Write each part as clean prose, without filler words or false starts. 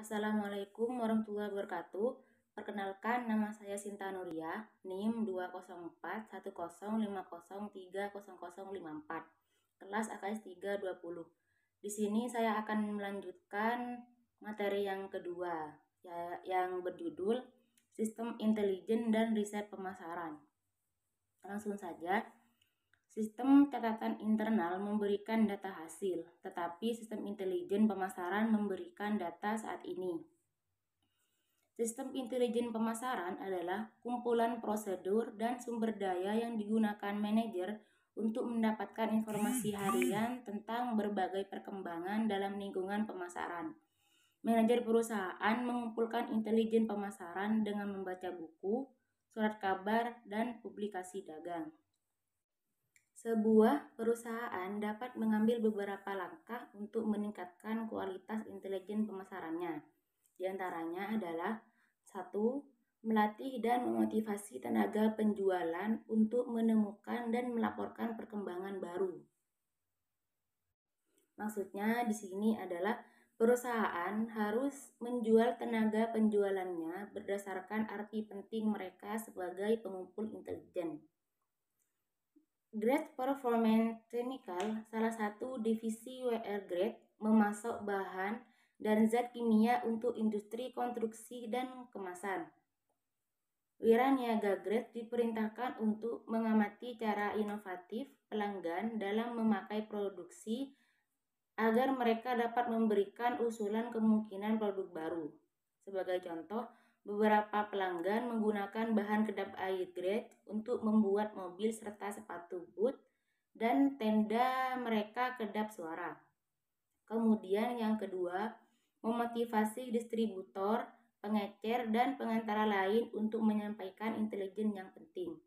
Assalamualaikum warahmatullahi wabarakatuh. Perkenalkan, nama saya Sinta Nuria, NIM 2041050300054, kelas AKS 320. Di sini saya akan melanjutkan materi yang kedua, yang berjudul Sistem Intelijen dan Riset Pemasaran. Langsung saja. Sistem catatan internal memberikan data hasil, tetapi sistem intelijen pemasaran memberikan data saat ini. Sistem intelijen pemasaran adalah kumpulan prosedur dan sumber daya yang digunakan manajer untuk mendapatkan informasi harian tentang berbagai perkembangan dalam lingkungan pemasaran. Manajer perusahaan mengumpulkan intelijen pemasaran dengan membaca buku, surat kabar, dan publikasi dagang. Sebuah perusahaan dapat mengambil beberapa langkah untuk meningkatkan kualitas intelijen pemasarannya. Di antaranya adalah 1. Melatih dan memotivasi tenaga penjualan untuk menemukan dan melaporkan perkembangan baru. Maksudnya di sini adalah perusahaan harus menjual tenaga penjualannya berdasarkan arti penting mereka sebagai pengumpul intelijen. Grade Performance Chemical, salah satu divisi WR Grade, memasok bahan dan zat kimia untuk industri konstruksi dan kemasan. Wiraniaga Grade diperintahkan untuk mengamati cara inovatif pelanggan dalam memakai produksi agar mereka dapat memberikan usulan kemungkinan produk baru. Sebagai contoh, beberapa pelanggan menggunakan bahan kedap air grade untuk membuat mobil serta sepatu boot dan tenda mereka kedap suara. Kemudian yang kedua, memotivasi distributor, pengecer, dan pengantara lain untuk menyampaikan intelijen yang penting.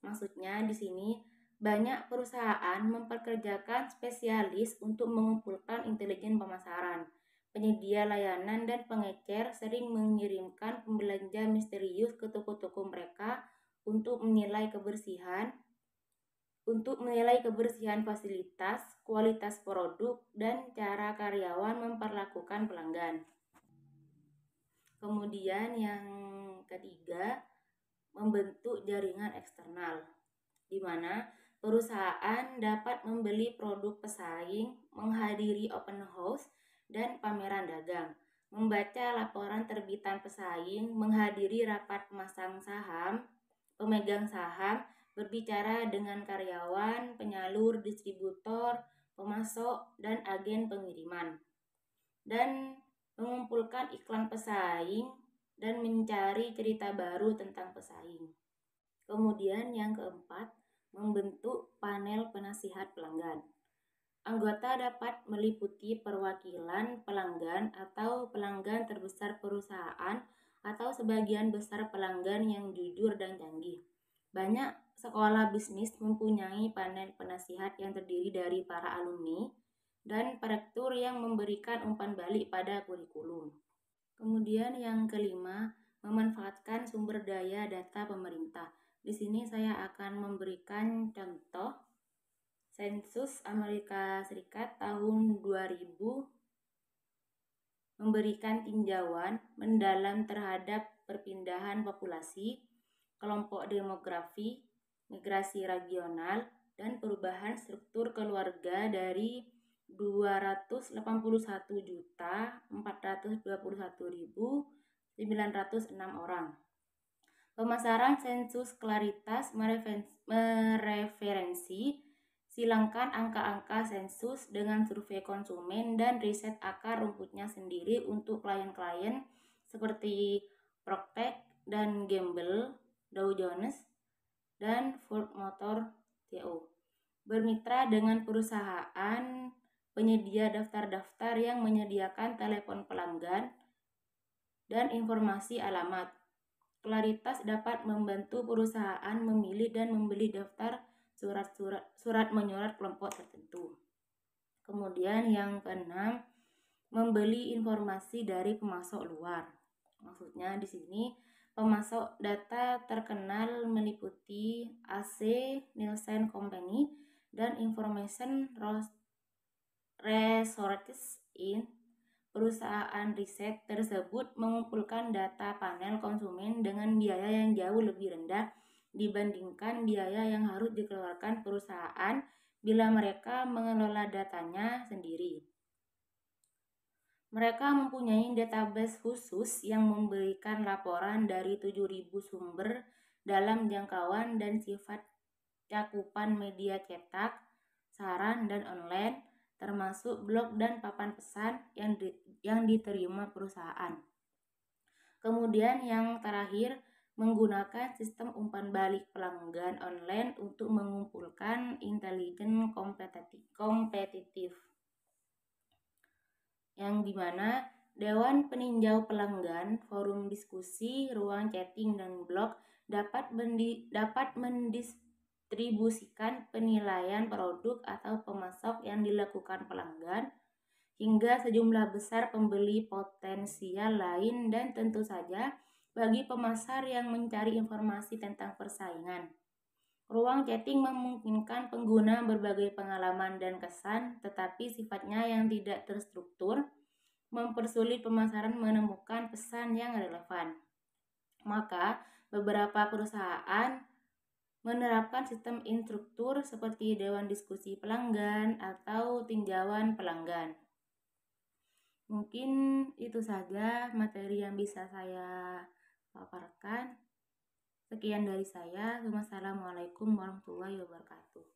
Maksudnya di sini banyak perusahaan mempekerjakan spesialis untuk mengumpulkan intelijen pemasaran. Penyedia layanan dan pengecer sering mengirimkan pembelanja misterius ke toko-toko mereka untuk menilai kebersihan fasilitas, kualitas produk, dan cara karyawan memperlakukan pelanggan. Kemudian yang ketiga, membentuk jaringan eksternal, di mana perusahaan dapat membeli produk pesaing, menghadiri open house dan pameran dagang, membaca laporan terbitan pesaing, menghadiri rapat pemegang saham, berbicara dengan karyawan, penyalur, distributor, pemasok, dan agen pengiriman, dan mengumpulkan iklan pesaing dan mencari cerita baru tentang pesaing. Kemudian yang keempat, membentuk panel penasihat pelanggan. Anggota dapat meliputi perwakilan pelanggan atau pelanggan terbesar perusahaan atau sebagian besar pelanggan yang jujur dan canggih. Banyak sekolah bisnis mempunyai panel penasihat yang terdiri dari para alumni dan perektur yang memberikan umpan balik pada kurikulum. Kemudian yang kelima, memanfaatkan sumber daya data pemerintah. Di sini saya akan memberikan contoh sensus Amerika Serikat tahun 2000 memberikan tinjauan mendalam terhadap perpindahan populasi, kelompok demografi, migrasi regional, dan perubahan struktur keluarga dari 281.421.906 orang. Pemasaran sensus Claritas mereferensi silangkan angka-angka sensus dengan survei konsumen dan riset akar rumputnya sendiri untuk klien-klien seperti Procter dan Gamble, Dow Jones, dan Ford Motor Co. Bermitra dengan perusahaan penyedia daftar-daftar yang menyediakan telepon pelanggan dan informasi alamat. Claritas dapat membantu perusahaan memilih dan membeli daftar surat menyurat kelompok tertentu. Kemudian yang keenam, membeli informasi dari pemasok luar. Maksudnya di sini pemasok data terkenal meliputi AC, Nielsen Company, dan Information Resources Inc. perusahaan riset tersebut mengumpulkan data panel konsumen dengan biaya yang jauh lebih rendah dibandingkan biaya yang harus dikeluarkan perusahaan bila mereka mengelola datanya sendiri. Mereka mempunyai database khusus yang memberikan laporan dari 7.000 sumber dalam jangkauan dan sifat cakupan media cetak, saran, dan online, termasuk blog dan papan pesan yang diterima perusahaan. Kemudian yang terakhir, menggunakan sistem umpan balik pelanggan online untuk mengumpulkan intelijen kompetitif. Yang dimana Dewan Peninjau Pelanggan, forum diskusi, ruang chatting, dan blog dapat mendistribusikan penilaian produk atau pemasok yang dilakukan pelanggan hingga sejumlah besar pembeli potensial lain, dan tentu saja bagi pemasar yang mencari informasi tentang persaingan. Ruang chatting memungkinkan pengguna berbagai pengalaman dan kesan, tetapi sifatnya yang tidak terstruktur, mempersulit pemasaran menemukan pesan yang relevan. Maka, beberapa perusahaan menerapkan sistem instruktur seperti Dewan Diskusi Pelanggan atau tinjauan pelanggan. Mungkin itu saja materi yang bisa saya paparkan. Sekian dari saya. Wassalamualaikum warahmatullahi wabarakatuh.